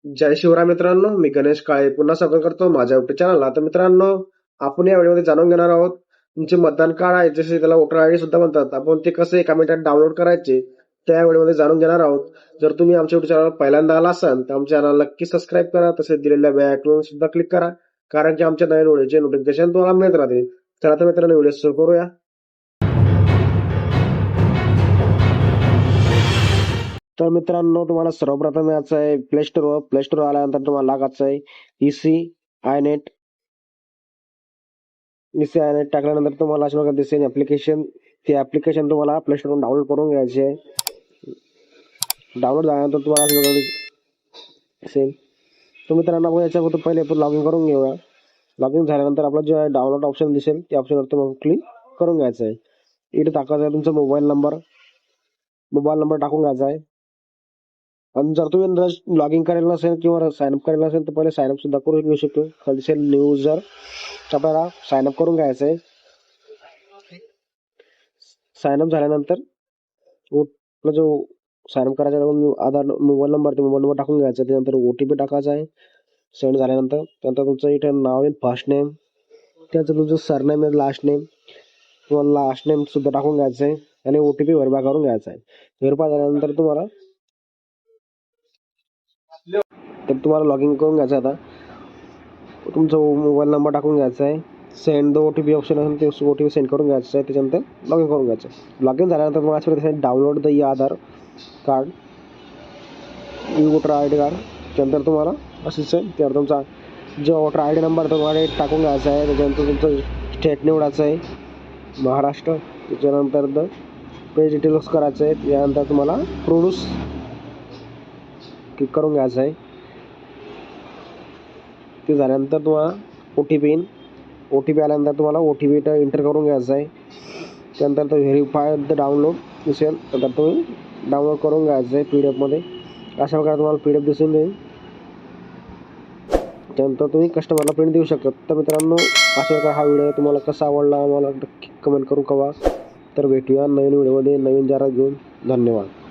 जय शिवराय मित्रांनो, मी गणेश काळे पुन्हा स्वागत करतो माझ्या युट्यूब चॅनलला. तर मित्रांनो, आपण या व्हिडिओमध्ये जाणून घेणार आहोत तुमचे मतदान कार्ड आहे, जसे त्याला वोटर आयडी सुद्धा म्हणतात, आपण ते कसे एका मिनिटात डाउनलोड करायचे त्या व्हिडिओमध्ये जाणून घेणार आहोत. जर तुम्ही आमच्या युट्यूब चॅनल पहिल्यांदा आला असाल तर आमच्या चॅनल नक्की सबस्क्राईब करा, तसेच दिलेल्या बेल आयकॉन सुद्धा क्लिक करा, कारण की आमच्या नवीन व्हिडिओचे नोटिफिकेशन तुम्हाला मिळत राहते. तर आता मित्रांनो, व्हिडिओ सुरू करूया. तर मित्रांनो, तुम्हाला सर्वप्रथम यायचं आहे प्ले स्टोर आल्यानंतर तुम्हाला लागायचं आहे इसी आय नेट. टाकल्यानंतर तुम्हाला अशा प्रकारे दिसेल ऍप्लिकेशन. ते ऍप्लिकेशन तुम्हाला प्ले स्टोरवरून डाउनलोड करून घ्यायचे आहे. डाउनलोड झाल्यानंतर तुम्हाला अशा प्रकारे दिसेल. तर मित्रांनो, आपण याच्याबद्दल पहिले आपण लॉग इन करून घेऊया. लॉग इन झाल्यानंतर आपला जे डाउनलोड ऑप्शन दिसेल त्या ऑप्शनवर तुम्हाला क्लिक करून घ्यायचं आहे. इथे टाकायचा आहे तुमचा मोबाईल नंबर टाकून घ्यायचा आहे. आणि जर तुम्ही लॉग इन करेल नसेल किंवा साइन अप करेल नसेल तर पहिले साइन अप सुद्धा करून घेऊ शकतो. खाली दिसेल न्यू युजर, आपल्याला साइन अप करून घ्यायचं आहे. साइन अप झाल्यानंतर आपला जो साइन अप करायचा आधार मोबाईल नंबर टाकून घ्यायचा. त्यानंतर OTP टाकायचा आहे. सेंड झाल्यानंतर त्यानंतर तुमचं इथे नाव येईल, फर्स्ट नेम, त्यानंतर तुमचं सरनेम आहे, लास्ट नेम किंवा लास्ट नेम सुद्धा टाकून घ्यायचं आहे आणि OTP व्हेरीफाय करून घ्यायचा आहे. व्हेरीफाय झाल्यानंतर तुम्हाला लॉग इन करून घ्यायचं आहे. आता तुमचा मोबाईल नंबर टाकून घ्यायचा आहे. सेंड द OTP ऑप्शन असेल ते OTP सेंड करून घ्यायचं आहे. त्याच्यानंतर लॉग इन करून घ्यायचं आहे. लॉग इन झाल्यानंतर तुम्हाला download the Aadhaar card, voter ID card. त्यानंतर तुम्हाला असंच आहे, त्यावर तुमचा जो वोटर आयडी नंबर तुम्हाला टाकून घ्यायचा आहे. त्याच्यानंतर तुमचं स्टेट निवडायचं आहे, महाराष्ट्र. त्याच्यानंतर द पेज डिटेल्स करायचं आहे. त्यानंतर तुम्हाला प्रोड्यूस क्लिक करून घ्यायचं आहे. ते झाल्यानंतर तुम्हाला OTP आल्यानंतर तुम्हाला OTP एंटर करून घ्यायचा आहे. त्यानंतर तो व्हेरीफाय द डाउनलोड दिसेल, तर तुम्ही डाउनलोड करून घ्यायचं आहे PDF मध्ये. अशा प्रकारे तुम्हाला PDF दिसून येईल. त्यानंतर तुम्ही कस्टमरला प्रिंट देऊ शकता. तर मित्रांनो, अशा प्रकारे हा व्हिडिओ तुम्हाला कसा आवडला मला नक्की कमेंट करून कळवा. तर भेटूया नवीन व्हिडिओमध्ये नवीन जाहिरात घेऊन. धन्यवाद.